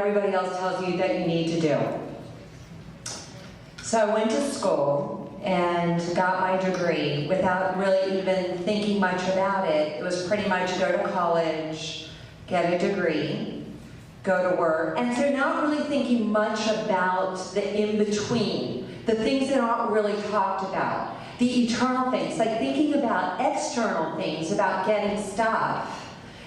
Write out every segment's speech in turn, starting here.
everybody else tells you that you need to do. So I went to school and got my degree without really even thinking much about it. It was pretty much go to college, get a degree, go to work. And so not really thinking much about the in-between, the things that aren't really talked about, the eternal things, like thinking about external things, about getting stuff,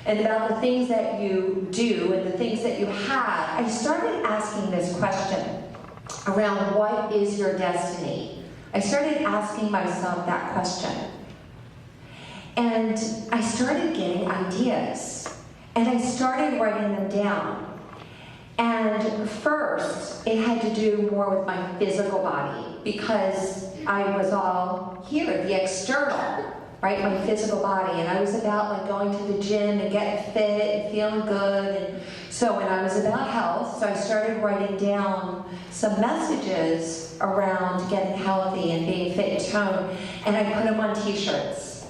and about the things that you do and the things that you have. I started asking this question around what is your destiny? I started asking myself that question. And I started getting ideas. And I started writing them down. And first, it had to do more with my physical body, because I was all here, the external, right? My physical body. And I was about like going to the gym and getting fit and feeling good. And so when I was about health, so I started writing down some messages around getting healthy and being fit and toned, and I put them on t-shirts.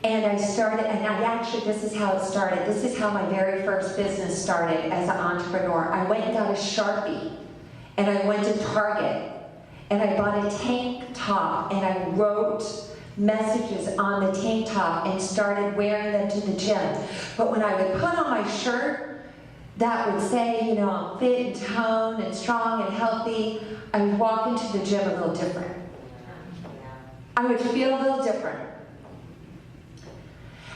And I started, and I actually, this is how it started. This is how my very first business started as an entrepreneur. I went and got a Sharpie, and I went to Target, and I bought a tank top, and I wrote messages on the tank top and started wearing them to the gym. But when I would put on my shirt that would say, you know, I'm fit and toned and strong and healthy, I would walk into the gym a little different. I would feel a little different.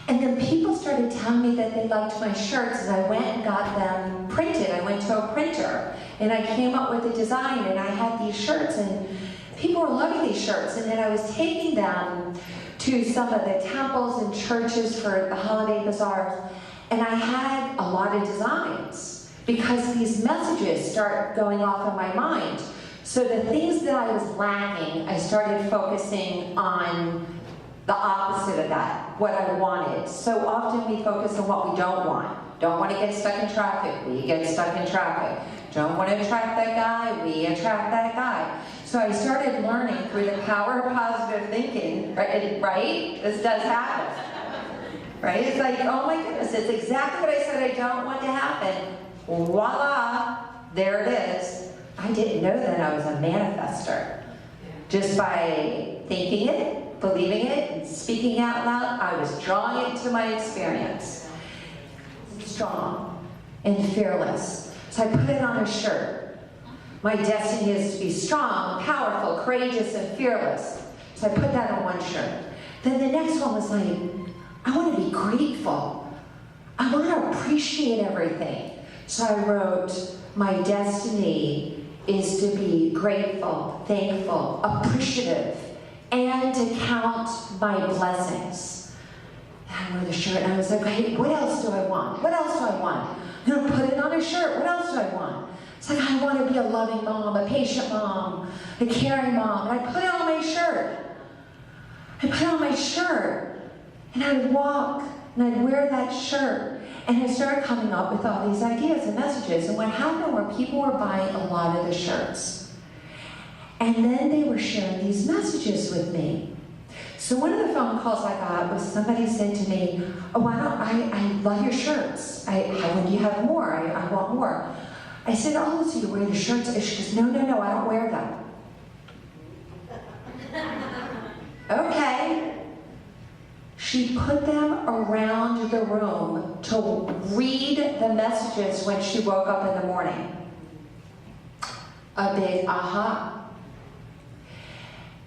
And then people started telling me that they liked my shirts, and I went and got them printed. I went to a printer, and I came up with a design, and I had these shirts, and people were loving these shirts. And then I was taking them to some of the temples and churches for the holiday bazaars, and I had a lot of designs because these messages start going off in my mind. So the things that I was lacking, I started focusing on the opposite of that, what I wanted. So often we focus on what we don't want. Don't want to get stuck in traffic, we get stuck in traffic. Don't want to attract that guy, we attract that guy. So I started learning through the power of positive thinking, right? This does happen. Right? It's like, oh my goodness, it's exactly what I said I don't want to happen. Voila, there it is. I didn't know that I was a manifester. Just by thinking it, believing it, and speaking out loud, I was drawing it to my experience. Strong and fearless. So I put it on a shirt. My destiny is to be strong, powerful, courageous, and fearless. So I put that on one shirt. Then the next one was like, I want to be grateful. I want to appreciate everything. So I wrote, my destiny is to be grateful, thankful, appreciative, and to count my blessings. And I wore the shirt, and I was like, hey, what else do I want? What else do I want? I'm going to put it on a shirt. What else do I want? It's like, I want to be a loving mom, a patient mom, a caring mom. And I put it on my shirt. I put it on my shirt. And I would walk, and I'd wear that shirt. And I started coming up with all these ideas and messages. And what happened were people were buying a lot of the shirts. And then they were sharing these messages with me. So one of the phone calls I got was somebody said to me, oh, I love your shirts. When do you have more? I want more. I said, oh, so you wear the shirts? And she goes, no, I don't wear them. Okay. She put them around the room to read the messages when she woke up in the morning. A big aha.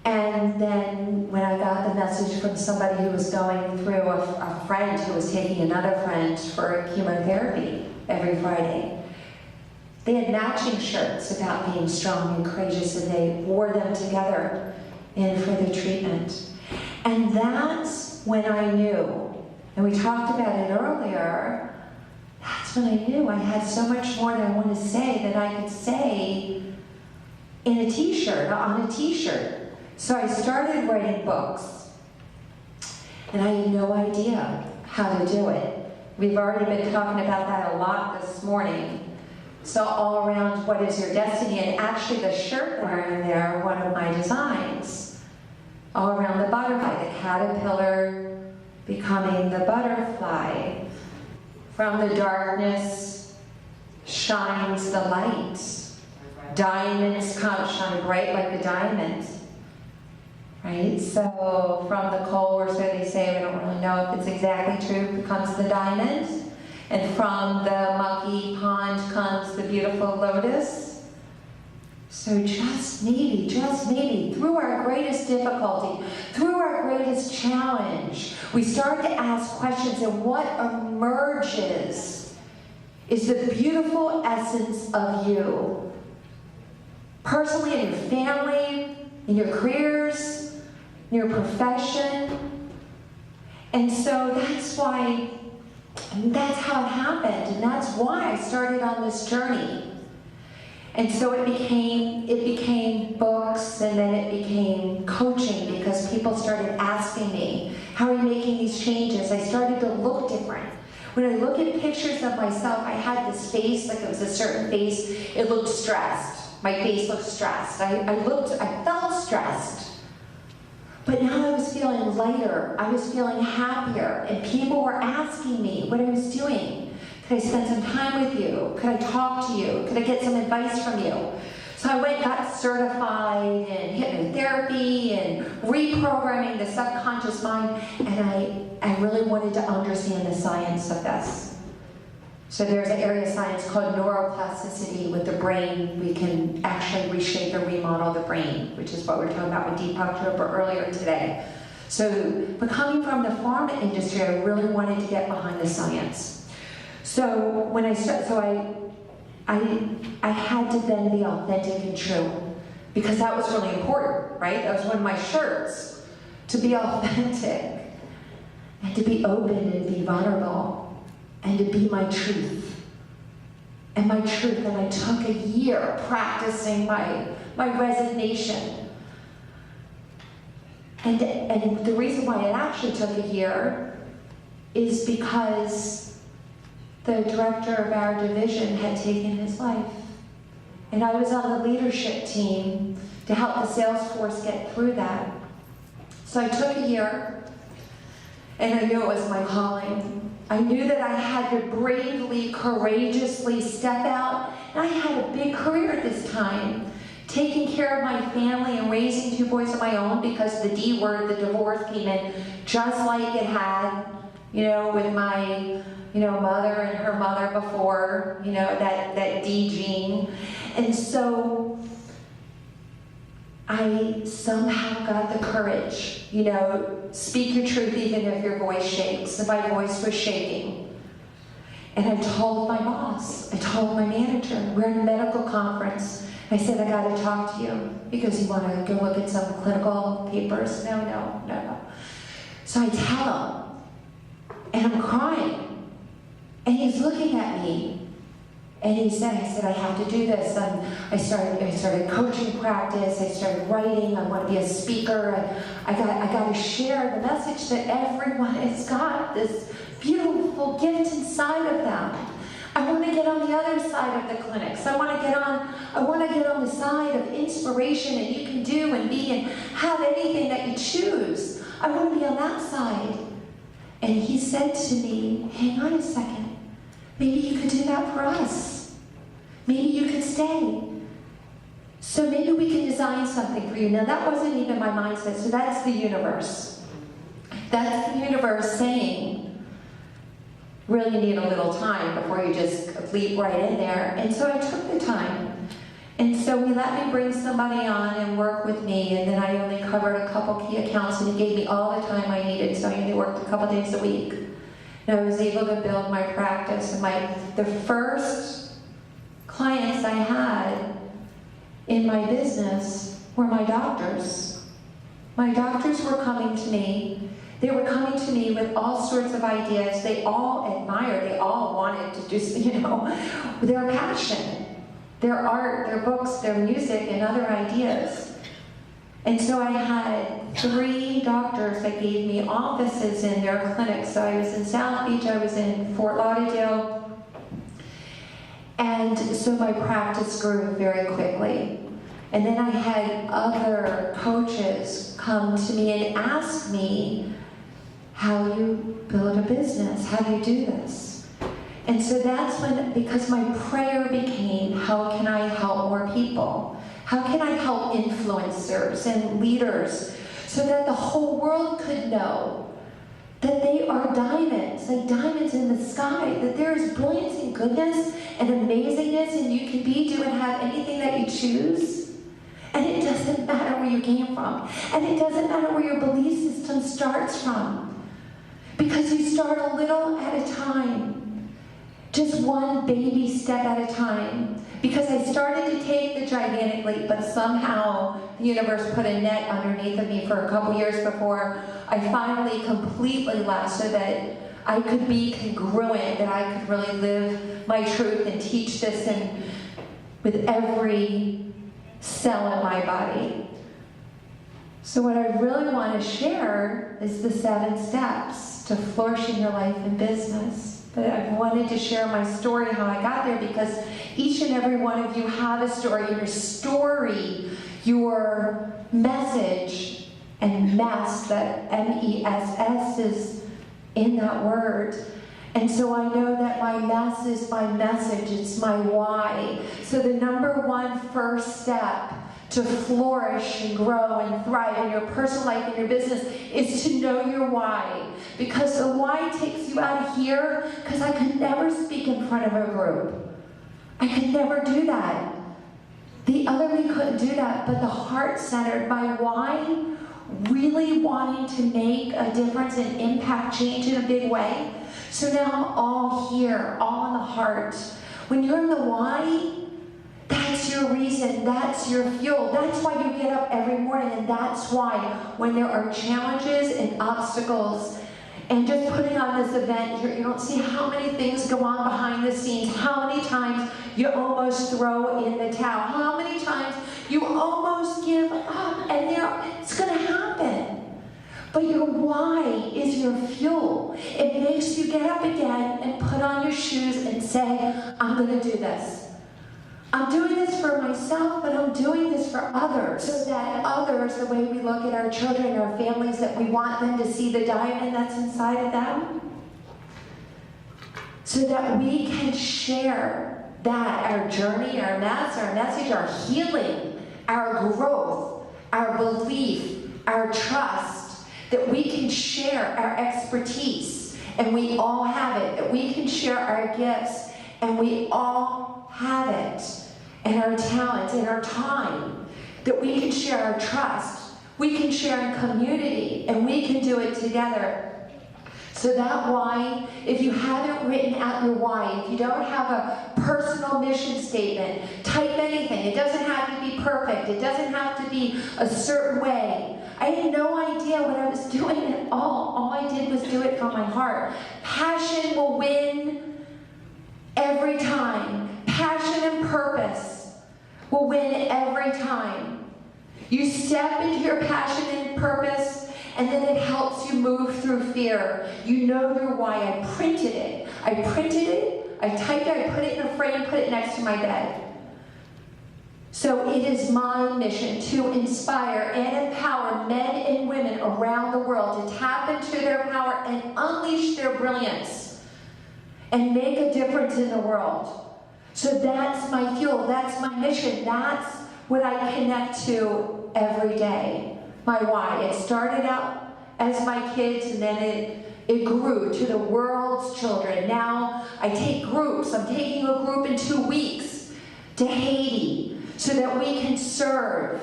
And then when I got the message from somebody who was going through, a friend who was taking another friend for chemotherapy every Friday, they had matching shirts about being strong and courageous, and they wore them together for the treatment. And that's when I knew, and we talked about it earlier, that's when I knew I had so much more that I wanted to say that I could say in a t-shirt, on a t-shirt. So I started writing books, and I had no idea how to do it. We've already been talking about that a lot this morning. So all around what is your destiny, and actually the shirt wearing there, one of my designs. All around the butterfly, the caterpillar becoming the butterfly. From the darkness shines the light. Diamonds come shine bright like the diamond. Right? So from the coal, or so they say, we don't really know if it's exactly true, becomes the diamond. And from the mucky pond comes the beautiful lotus. So just maybe, through our greatest difficulty, through our greatest challenge, we start to ask questions, and what emerges is the beautiful essence of you. Personally, in your family, in your careers, in your profession. And so that's why, that's how it happened, and that's why I started on this journey. And so it became books, and then it became coaching, because people started asking me, how are you making these changes? I started to look different. When I look at pictures of myself, I had this face, like it was a certain face, it looked stressed. My face looked stressed. I felt stressed. But now I was feeling lighter. I was feeling happier. And people were asking me what I was doing. Could I spend some time with you? Could I talk to you? Could I get some advice from you? So I went and got certified in hypnotherapy and reprogramming the subconscious mind. And I really wanted to understand the science of this. So there's an area of science called neuroplasticity. With the brain, we can actually reshape and remodel the brain, which is what we were talking about with Deepak Chopra earlier today. So, but coming from the pharma industry, I really wanted to get behind the science. So when I started, I had to then be authentic and true, because that was really important, right? That was one of my shirts, to be authentic and to be open and be vulnerable. And to be my truth. And my truth. And I took a year practicing my resignation. And the reason why it actually took a year is because the director of our division had taken his life. And I was on the leadership team to help the sales force get through that. So I took a year, and I knew it was my calling. I knew that I had to bravely, courageously step out. And I had a big career at this time, taking care of my family and raising 2 boys of my own, because the D word, the divorce, came in just like it had, with my, mother and her mother before, that D gene. And so I somehow got the courage, speak your truth even if your voice shakes. And my voice was shaking. And I told my boss, I told my manager, we're in a medical conference. I said, I got to talk to you, because you want to go look at some clinical papers? No. So I tell him, and I'm crying. And he's looking at me. And I said, I have to do this. And I started coaching practice. I started writing. I want to be a speaker. I got to share the message that everyone has got this beautiful gift inside of them. I want to get on the other side of the clinics. I want to get on the side of inspiration, and you can do and be and have anything that you choose. I want to be on that side. And he said to me, hang on a second. Maybe you could do that for us. Maybe you could stay. So maybe we can design something for you. Now that wasn't even my mindset, so that's the universe. That's the universe saying, really need a little time before you just leap right in there. And so I took the time. And so he let me bring somebody on and work with me, and then I only covered a couple key accounts, and he gave me all the time I needed, so I only worked a couple days a week. And I was able to build my practice. And the first clients I had in my business were my doctors. My doctors were coming to me. They were coming to me with all sorts of ideas. They all admired, they all wanted to do, their passion, their art, their books, their music, and other ideas. And so I had 3 doctors that gave me offices in their clinics. So I was in South Beach, I was in Fort Lauderdale. And so my practice grew very quickly. And then I had other coaches come to me and ask me, how you build a business, how do you do this? And so that's when, because my prayer became, how can I help more people? How can I help influencers and leaders so that the whole world could know that they are diamonds, like diamonds in the sky, that there is brilliance and goodness and amazingness, and you can be, do, and have anything that you choose. And it doesn't matter where you came from. And it doesn't matter where your belief system starts from. Because you start a little at a time. Just one baby step at a time. Because I started to take the gigantic leap, but somehow the universe put a net underneath of me for a couple years before I finally completely left, so that I could be congruent, that I could really live my truth and teach this and with every cell in my body. So what I really want to share is the 7 steps to flourishing your life and business. But I wanted to share my story, how I got there, because each and every one of you have a story. Your story, your message, and mess, that M-E-S-S is in that word. And so I know that my mess is my message, it's my why. So the number 1 first step to flourish and grow and thrive in your personal life and your business is to know your why. Because the why takes you out of here, because I could never speak in front of a group. I could never do that. The other me couldn't do that, but the heart-centered, my why, really wanting to make a difference and impact change in a big way. So now I'm all here, all in the heart. When you're in the why, that's your reason, that's your fuel. That's why you get up every morning, and that's why when there are challenges and obstacles, and just putting on this event, you don't see how many things go on behind the scenes, how many times you almost throw in the towel, how many times you almost give up, and it's going to happen. But your why is your fuel. It makes you get up again and put on your shoes and say, I'm going to do this. I'm doing this for myself, but I'm doing this for others. So that others, the way we look at our children, our families, that we want them to see the diamond that's inside of them. So that we can share that, our journey, our message, our healing, our growth, our belief, our trust, that we can share our expertise, and we all have it, that we can share our gifts, and we all have it, and our talents and our time, that we can share our trust, we can share in community, and we can do it together. So that why, if you haven't written out your why, if you don't have a personal mission statement, type anything. It doesn't have to be perfect. It doesn't have to be a certain way. I had no idea what I was doing at all. All I did was do it from my heart. Passion will win every time. Passion and purpose will win every time. You step into your passion and purpose, and then it helps you move through fear. You know your why. I printed it, I typed it, I put it in a frame, put it next to my bed. So it is my mission to inspire and empower men and women around the world to tap into their power and unleash their brilliance and make a difference in the world. So that's my fuel, that's my mission, that's what I connect to every day. My why. It started out as my kids, and then it grew to the world's children. Now I take groups. I'm taking a group in 2 weeks to Haiti so that we can serve,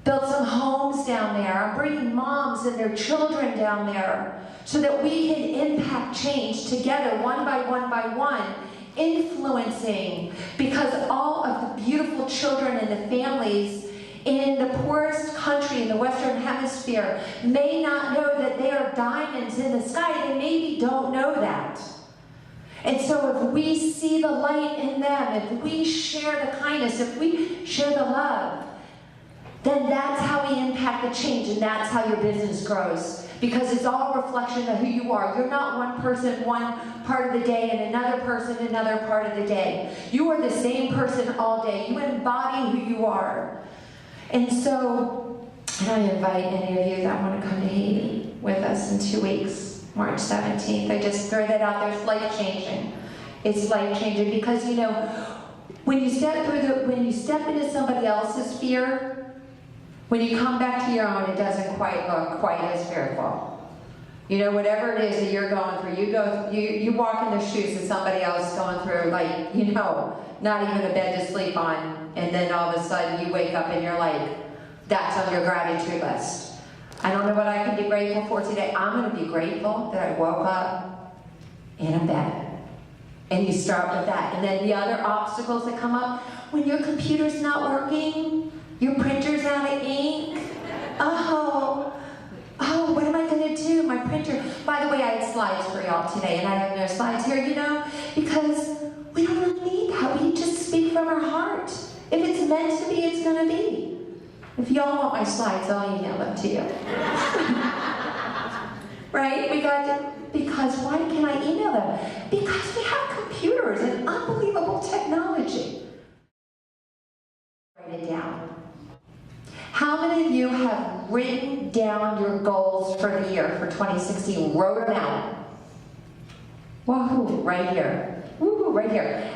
build some homes down there. I'm bringing moms and their children down there so that we can impact change together, one by one, influencing, because all of the beautiful children and the families in the poorest country in the Western Hemisphere may not know that they are diamonds in the sky. They maybe don't know that. And so if we see the light in them, if we share the kindness, if we share the love, then that's how we impact the change, and that's how your business grows. Because it's all a reflection of who you are. You're not one person one part of the day and another person another part of the day. You are the same person all day. You embody who you are. And so, and I invite any of you that want to come to Haiti with us in 2 weeks, March 17th. I just throw that out there. It's life-changing. It's life-changing because, you know, when you step into somebody else's fear, when you come back to your own, it doesn't quite look quite as fearful. You know, whatever it is that you're going through, you walk in the shoes of somebody else going through, like, you know, not even a bed to sleep on, and then all of a sudden you wake up and you're like, that's on your gratitude list. I don't know what I can be grateful for today. I'm going to be grateful that I woke up in a bed. And you start with that. And then the other obstacles that come up, when your computer's not working, your printer's out of ink. Oh, what am I going to do? My printer. By the way, I had slides for y'all today, and I have no slides here, you know, because we don't really need that. We just speak from our heart. If it's meant to be, it's going to be. If y'all want my slides, I'll email them to you. Right? Because why can I email them? Because we have computers and unbelievable technology. Write it down. How many of you have written down your goals for the year for 2016? Wrote them out. Woohoo, right here. Woohoo, right here.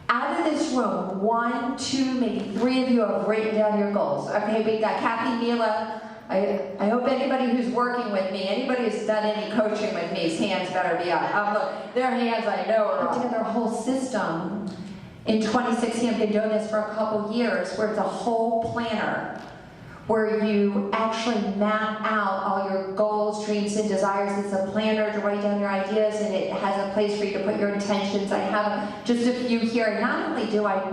Out of this room, 1, 2, maybe 3 of you have written down your goals. Okay, we got Kathy, Mila. I hope anybody who's working with me, anybody who's done any coaching with me, his hands better be up. Look, their hands I know are put together a whole system. In 2016, I've been doing this for a couple years, where it's a whole planner, where you actually map out all your goals, dreams, and desires. It's a planner to write down your ideas, and it has a place for you to put your intentions. I have just a few here. Not only do I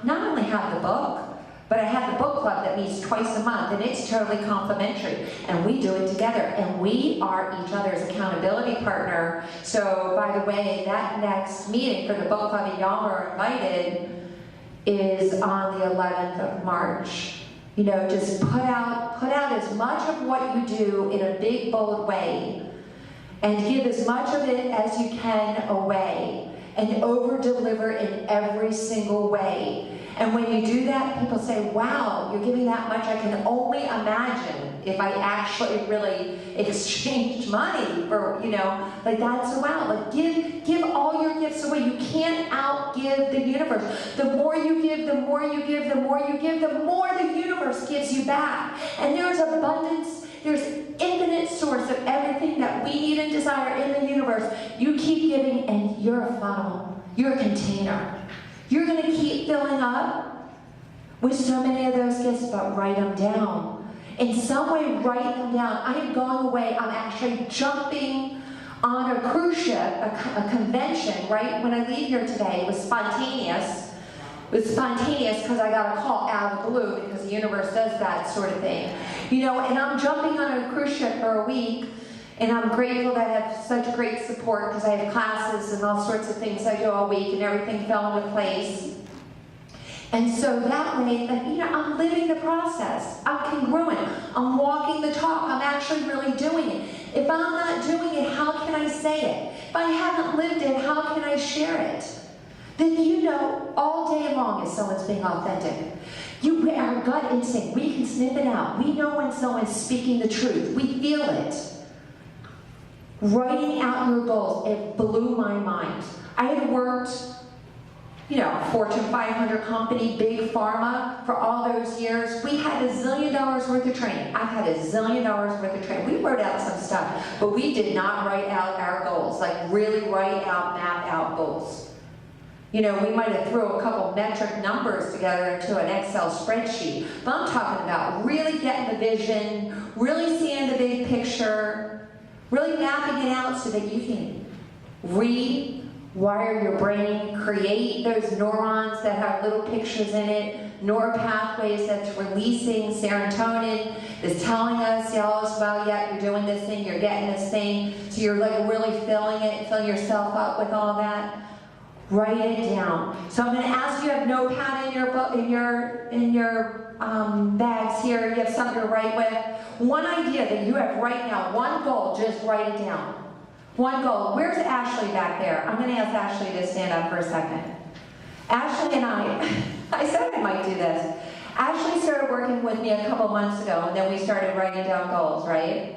not only have the book, but I have the book club that meets twice a month, and it's totally complimentary. And we do it together, and we are each other's accountability partner. So, by the way, that next meeting for the book club, and y'all are invited, is on the 11th of March. You know, just put out as much of what you do in a big, bold way, and give as much of it as you can away, and over-deliver in every single way. And when you do that, people say, wow, you're giving that much. I can only imagine if I actually really exchanged money for, you know, like that's wow. Like give all your gifts away. You can't outgive the universe. The more you give, the more you give, the more you give, the more the universe gives you back. And there's abundance. There's infinite source of everything that we need and desire in the universe. You keep giving, and you're a funnel. You're a container. You're going to keep filling up with so many of those gifts, but write them down. In some way, write them down. I am going away. I'm actually jumping on a cruise ship, a convention, right? When I leave here today, it was spontaneous. It was spontaneous because I got a call out of the blue, because the universe does that sort of thing. You know, and I'm jumping on a cruise ship for a week. And I'm grateful that I have such great support, because I have classes and all sorts of things I do all week, and everything fell into place. And so that way, you know, I'm living the process. I'm congruent. I'm walking the talk. I'm actually really doing it. If I'm not doing it, how can I say it? If I haven't lived it, how can I share it? Then you know all day long if someone's being authentic. Our gut instinct, we can sniff it out. We know when someone's speaking the truth. We feel it. Writing out your goals, it blew my mind. I had worked, you know, Fortune 500 company, big pharma, for all those years. We had $1 zillion worth of training. I've had $1 zillion worth of training. We wrote out some stuff, but we did not write out our goals, like really write out, map out goals. You know, we might have threw a couple metric numbers together into an Excel spreadsheet, but I'm talking about really getting the vision, really seeing the big picture, really mapping it out so that you can rewire your brain, create those neurons that have little pictures in it, neural pathways that's releasing serotonin, that's telling us, y'all, as well, yeah, you're doing this thing, you're getting this thing, so you're like really filling yourself up with all that. Write it down. So I'm going to ask you to have notepad in your book, in your bags here. You have something to write with. One idea that you have right now, one goal, just write it down. One goal. Where's Ashley back there? I'm going to ask Ashley to stand up for a second. Ashley and I said I might do this. Ashley started working with me a couple months ago, and then we started writing down goals, right?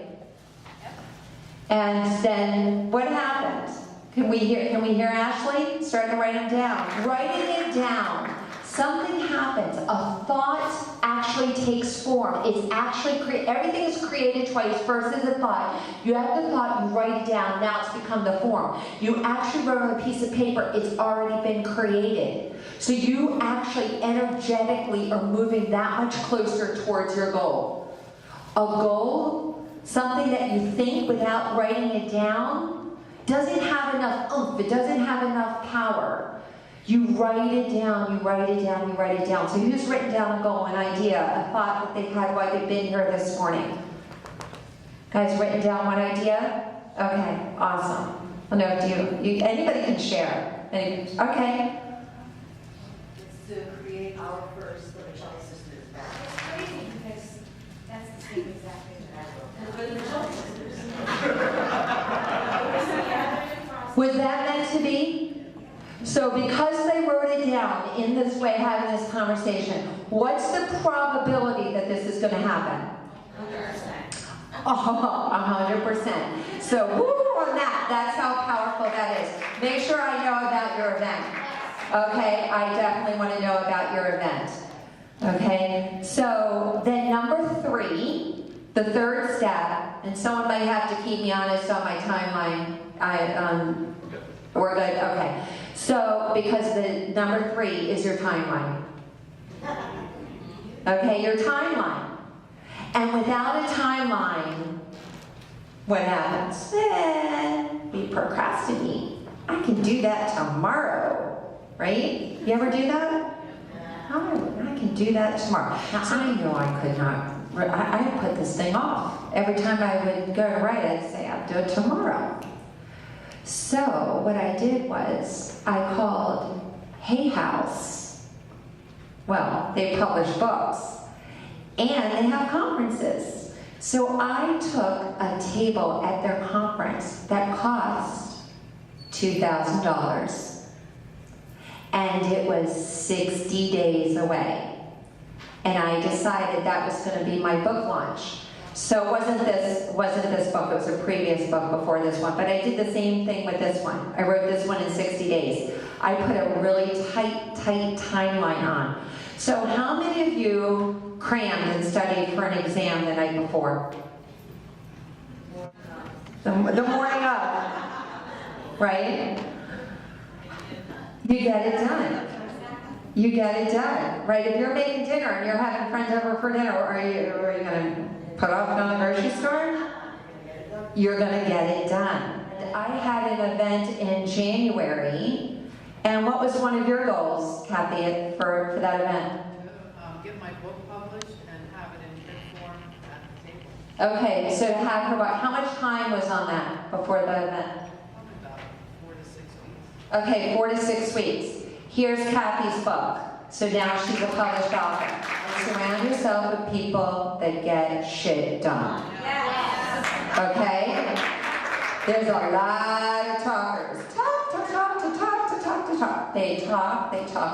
And then what happened? Can we hear Ashley? Start to write them down. Writing it down. Something happens. A thought actually takes form. It's actually, everything is created twice. First is a thought. You have the thought, you write it down, now it's become the form. You actually wrote on a piece of paper, it's already been created. So you actually energetically are moving that much closer towards your goal. A goal, something that you think without writing it down, doesn't have enough oomph, it doesn't have enough power. You write it down, you write it down, you write it down. So who's written down a goal, an idea, a thought that they've had while they've been here this morning? Guys, written down one idea? Okay, awesome. I know if you anybody can share. Okay. It's to create our first for the child sisters. It's crazy because that's the same exact thing that I wrote. For the child sisters. Was that meant to be? So because they wrote it down in this way, having this conversation, what's the probability that this is going to happen? 100%. Oh, 100%. So woo on that. That's how powerful that is. Make sure I know about your event. Okay, I definitely want to know about your event. Okay, so then number 3, the third step, and someone might have to keep me honest on my timeline. We're good? Okay. So, because the number 3 is your timeline. Okay, your timeline. And without a timeline, what happens? We procrastinate. I can do that tomorrow, right? You ever do that? Oh, I can do that tomorrow. Now, I know I could not. I put this thing off. Every time I would go to write, I'd say, I'll do it tomorrow. So what I did was I called Hay House. Well, they publish books and they have conferences. So I took a table at their conference that cost $2,000 and it was 60 days away. And I decided that was going to be my book launch. So it wasn't this book, it was a previous book before this one, but I did the same thing with this one. I wrote this one in 60 days. I put a really tight timeline on. So how many of you crammed and studied for an exam the night before? The morning of, right? You get it done. You get it done, right? If you're making dinner and you're having friends over for dinner, are you going to put off going to the grocery store? You're going to get it done. I had an event in January, and what was one of your goals, Kathy, for that event? Get my book published and have it in print form at the table. Okay, so to have her, how much time was on that before the event? Probably about 4 to 6 weeks. Okay, 4 to 6 weeks. Here's Kathy's book. So now she's a published author. Surround yourself with people that get shit done. Yes. Okay? There's a lot of talkers. Talk.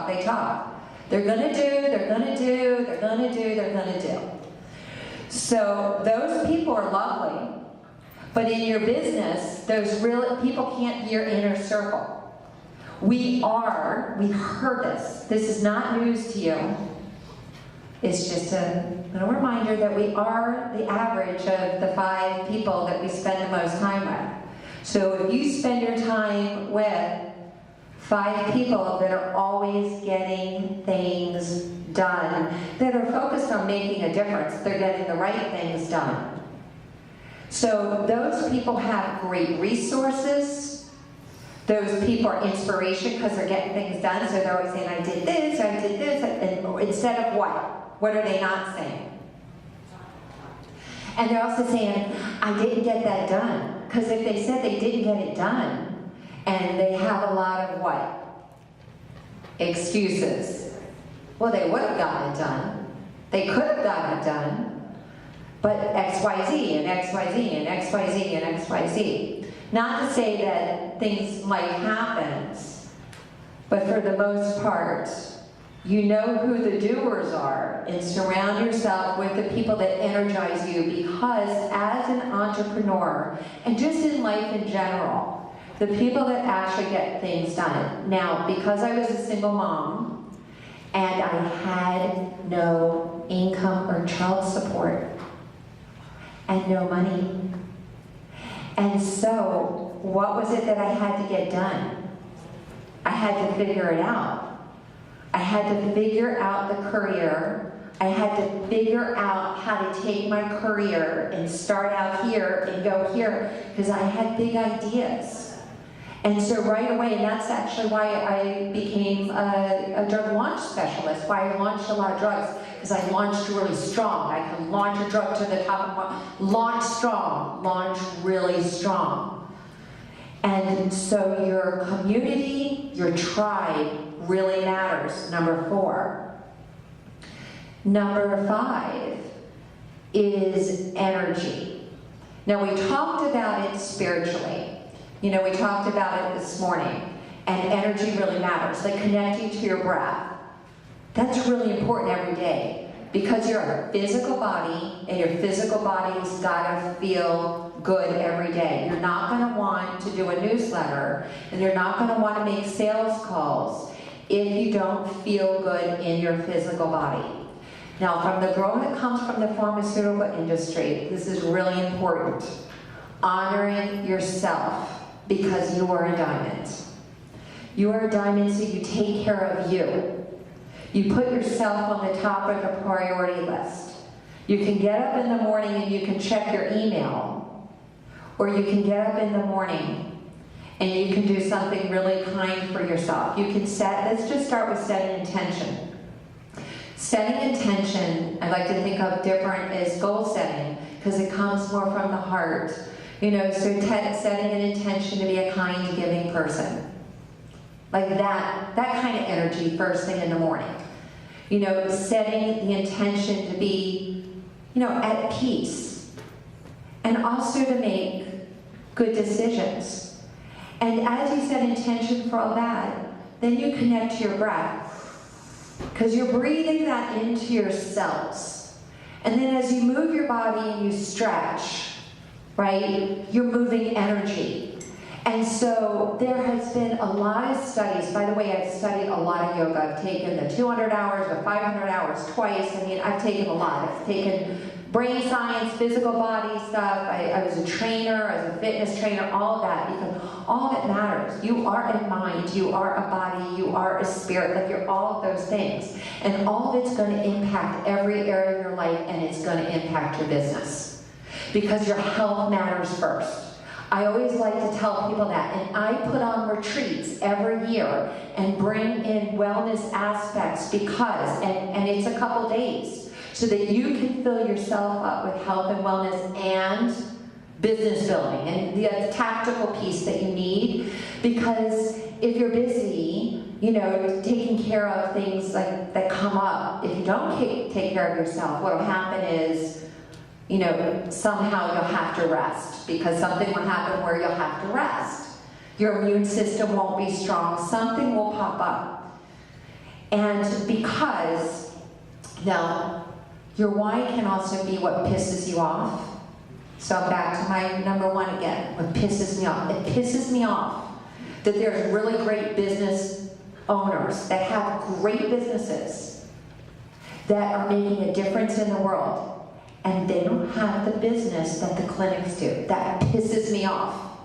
They talk. They're gonna do. So those people are lovely. But in your business, those real people can't be your inner circle. We heard this. This is not news to you. It's just a little reminder that we are the average of the 5 people that we spend the most time with. So if you spend your time with 5 people that are always getting things done, that are focused on making a difference, they're getting the right things done. So those people have great resources. Those people are inspiration because they're getting things done, so they're always saying, I did this, and instead of what? What are they not saying? And they're also saying, I didn't get that done. Because if they said they didn't get it done, and they have a lot of what? Excuses. Well, they would have gotten it done. They could have gotten it done, but XYZ and XYZ and XYZ and XYZ. Not to say that things might happen, but for the most part, you know who the doers are, and surround yourself with the people that energize you, because as an entrepreneur, and just in life in general, The people that actually get things done. Now, because I was a single mom and I had no income or child support and no money, and so what was it that I had to get done? I had to figure it out. I had to figure out the career. I had to figure out how to take my career and start out here and go here, because I had big ideas. And so right away, and that's actually why I became a drug launch specialist, why I launched a lot of drugs, because I launched really strong. I can launch a drug to the top of launch strong, launch really strong. And so your community, your tribe really matters, number 4. Number 5 is energy. Now we talked about it spiritually. You know, we talked about it this morning, and energy really matters, like connecting to your breath. That's really important every day, because you're a physical body, and your physical body's gotta feel good every day. You're not gonna want to do a newsletter, and you're not gonna wanna make sales calls if you don't feel good in your physical body. Now, from the growth that comes from the pharmaceutical industry, this is really important. Honoring yourself, because you are a diamond. You are a diamond, so you take care of you. You put yourself on the top of the priority list. You can get up in the morning and you can check your email, or you can get up in the morning and you can do something really kind for yourself. You can let's just start with setting intention. Setting intention, I like to think of different as goal setting, because it comes more from the heart. You know, so setting an intention to be a kind, giving person. Like that kind of energy first thing in the morning. You know, setting the intention to be, you know, at peace. And also to make good decisions. And as you set intention for all that, then you connect to your breath. Because you're breathing that into your cells. And then as you move your body and you stretch, right? You're moving energy. And so there has been a lot of studies. By the way, I've studied a lot of yoga. I've taken the 200 hours, the 500 hours twice. I mean, I've taken a lot. I've taken brain science, physical body stuff. I was a trainer, I was a fitness trainer, all of that, because all of it matters. You are a mind, you are a body, you are a spirit, like you're all of those things. And all of it's going to impact every area of your life, and it's going to impact your business. Because your health matters first. I always like to tell people that, and I put on retreats every year and bring in wellness aspects because, and it's a couple days, so that you can fill yourself up with health and wellness and business building and the tactical piece that you need. Because if you're busy, you know, taking care of things like that come up, if you don't take care of yourself, what will happen is, you know, somehow you'll have to rest, because something will happen where you'll have to rest. Your immune system won't be strong. Something will pop up. And because, now, your why can also be what pisses you off. So I'm back to my number 1 again, what pisses me off. It pisses me off that there's really great business owners that have great businesses that are making a difference in the world, and they don't have the business that the clinics do. That pisses me off.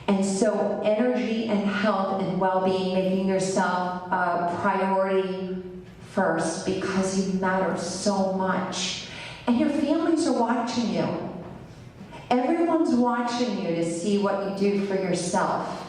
And so energy and health and well-being, making yourself a priority first, because you matter so much. And your families are watching you. Everyone's watching you to see what you do for yourself.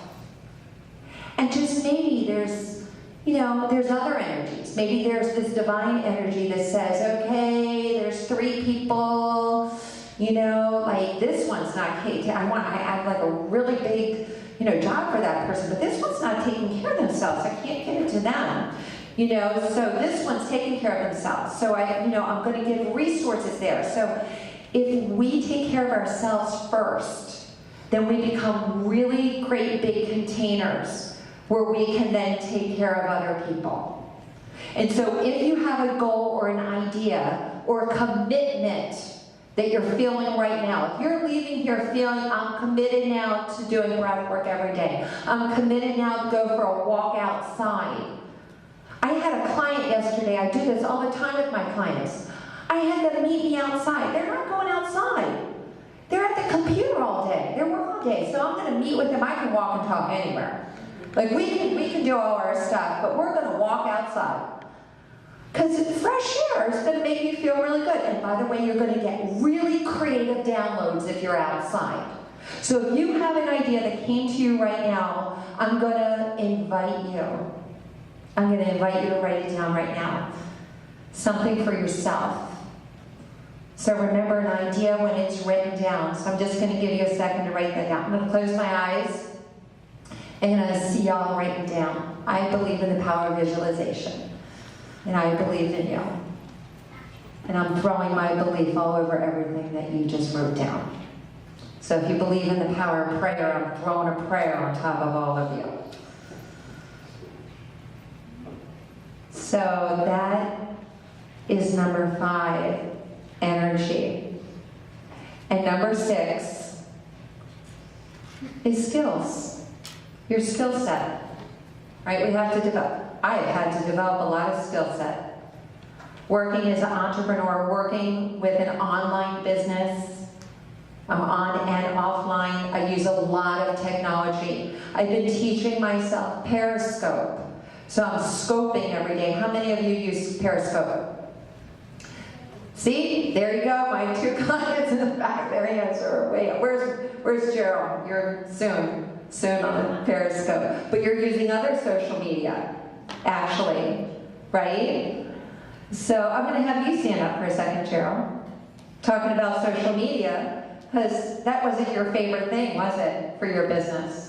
And just maybe there's, you know, there's other energies. Maybe there's this divine energy that says, okay, there's 3 people, you know, like this one's not, I have like a really big, you know, job for that person, but this one's not taking care of themselves. I can't get it to them. You know, so this one's taking care of themselves. So I'm going to give resources there. So if we take care of ourselves first, then we become really great big containers where we can then take care of other people. And so if you have a goal or an idea or a commitment that you're feeling right now. If you're leaving here feeling, I'm committed now to doing breath work every day. I'm committed now to go for a walk outside. I had a client yesterday, I do this all the time with my clients. I had them meet me outside. They're not going outside. They're at the computer all day. They're working all day. So I'm going to meet with them. I can walk and talk anywhere. Like we can do all our stuff, but we're going to walk outside. Because fresh air is going to make you feel really good. And by the way, you're going to get really creative downloads if you're outside. So if you have an idea that came to you right now, I'm going to invite you. I'm going to invite you to write it down right now. Something for yourself. So remember an idea when it's written down. So I'm just going to give you a second to write that down. I'm going to close my eyes and I'm going to see y'all writing down. I believe in the power of visualization. And I believe in you. And I'm throwing my belief all over everything that you just wrote down. So if you believe in the power of prayer, I'm throwing a prayer on top of all of you. So that is number 5, energy. And number 6 is skills. Your skill set. Right? We have to develop. I have had to develop a lot of skill set. Working as an entrepreneur, working with an online business, I'm on and offline. I use a lot of technology. I've been teaching myself Periscope. So I'm scoping every day. How many of you use Periscope? See, there you go. My 2 clients in the back. There he is. Wait, where's Gerald? You're soon on Periscope. But you're using other social media, actually, right? So I'm going to have you stand up for a second, Gerald. Talking about social media, because that wasn't your favorite thing, was it, for your business?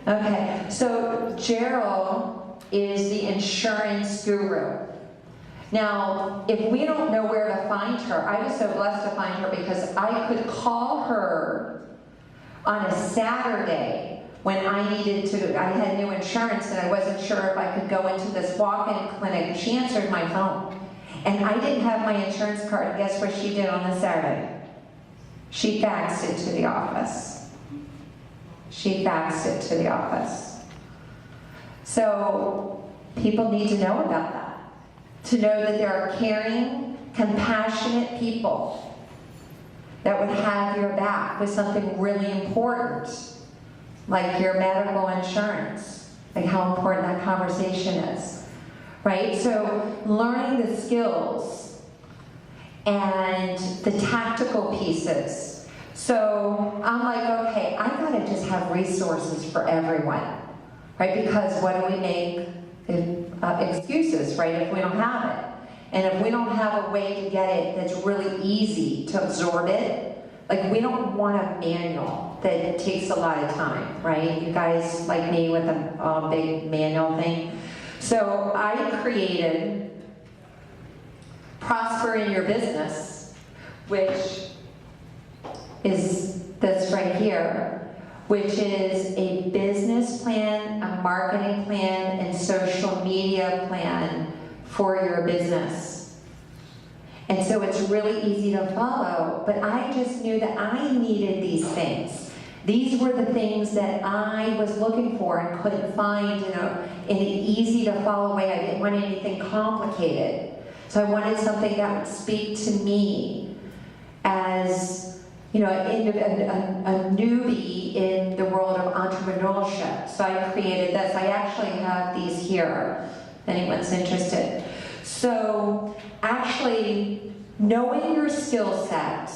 Okay, so Gerald is the insurance guru. Now, if we don't know where to find her, I was so blessed to find her because I could call her on a Saturday when I had new insurance and I wasn't sure if I could go into this walk-in clinic. She answered my phone. And I didn't have my insurance card. And guess what she did on the Saturday? She faxed it to the office. So people need to know about that. To know that there are caring, compassionate people that would have your back with something really important, like your medical insurance, like how important that conversation is, right? So learning the skills and the tactical pieces. So I'm like, okay, I gotta just have resources for everyone, right? Because what do we make excuses, right, if we don't have it? And if we don't have a way to get it that's really easy to absorb it, like we don't want a manual that takes a lot of time, right? You guys like me with a big manual thing. So I created Prosper in Your Business, which is this right here, which is a business plan, a marketing plan, and social media plan for your business. And so it's really easy to follow, but I just knew that I needed these things. These were the things that I was looking for and couldn't find in an easy to follow way. I didn't want anything complicated. So I wanted something that would speak to me as, you know, a newbie in the world of entrepreneurship. So I created this. I actually have these here, if anyone's interested. So actually knowing your skill set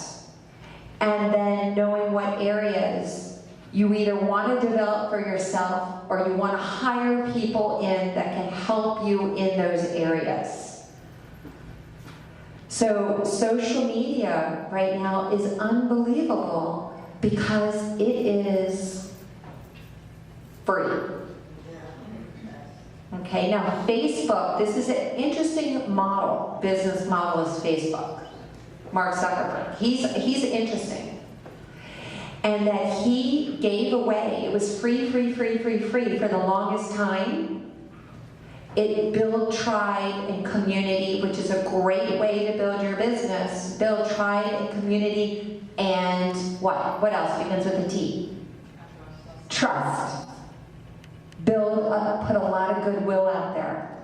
and then knowing what areas you either want to develop for yourself or you want to hire people in that can help you in those areas. So social media right now is unbelievable because it is free. Okay, now Facebook, this is an interesting model, business model is Facebook. Mark Zuckerberg, he's interesting. And that he gave away, it was free for the longest time. It build tribe and community, which is a great way to build your business. Build tribe and community, and what? What else begins with a T? Trust. Put a lot of goodwill out there.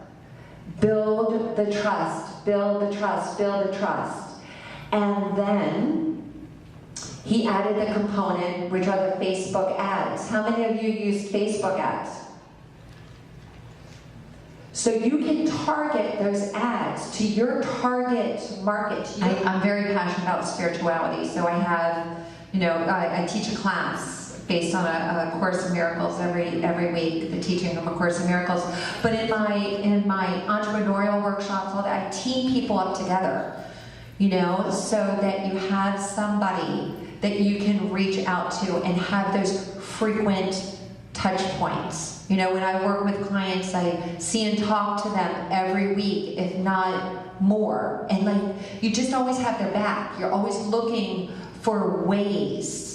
Build the trust, build the trust, build the trust. And then he added the component, which are the Facebook ads. How many of you use Facebook ads? So you can target those ads to your target market. I'm very passionate about spirituality, so I have, I teach a class based on a Course in Miracles every week, the teaching of a Course in Miracles. But in my entrepreneurial workshops, I team people up together, so that you have somebody that you can reach out to and have those frequent touch points. When I work with clients, I see and talk to them every week, if not more. And you just always have their back. You're always looking for ways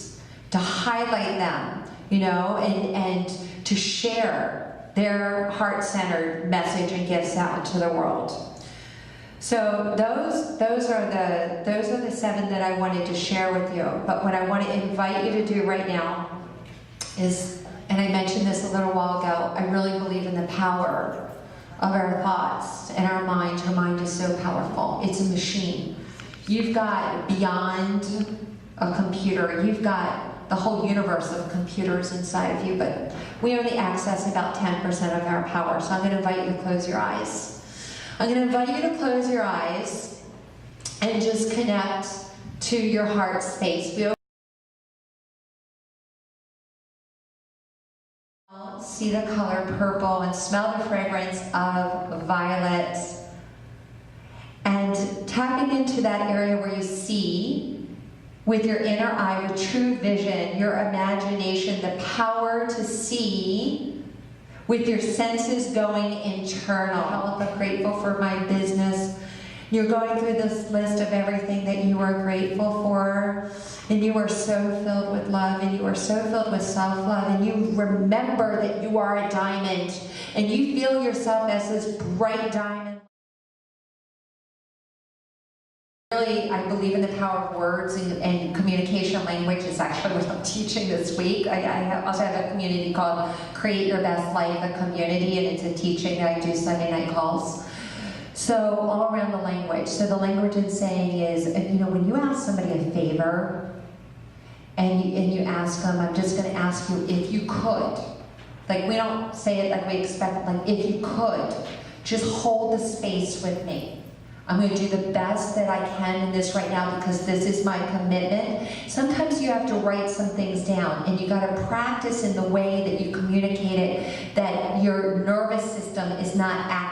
to highlight them, and to share their heart-centered message and gifts out into the world. So those are the 7 that I wanted to share with you. But what I want to invite you to do right now is, and I mentioned this a little while ago, I really believe in the power of our thoughts and our mind. Your mind is so powerful. It's a machine. You've got beyond a computer, you've got the whole universe of computers inside of you, but we only access about 10% of our power. So I'm going to invite you to close your eyes. I'm going to invite you to close your eyes and just connect to your heart space. See the color purple and smell the fragrance of violet. And tapping into that area where you see with your inner eye, with true vision, your imagination, the power to see with your senses going internal. I'm grateful for my business. You're going through this list of everything that you are grateful for, and you are so filled with love, and you are so filled with self-love, and you remember that you are a diamond, and you feel yourself as this bright diamond. Really, I believe in the power of words and communication language. Is actually what I'm teaching this week. I also have a community called Create Your Best Life, a community, and it's a teaching that I do Sunday night calls. So all around the language. So the language in saying is, when you ask somebody a favor, and you ask them, I'm just going to ask you if you could. We don't say it like we expect, if you could, just hold the space with me. I'm going to do the best that I can in this right now because this is my commitment. Sometimes you have to write some things down, and you got to practice in the way that you communicate it, that your nervous system is not active.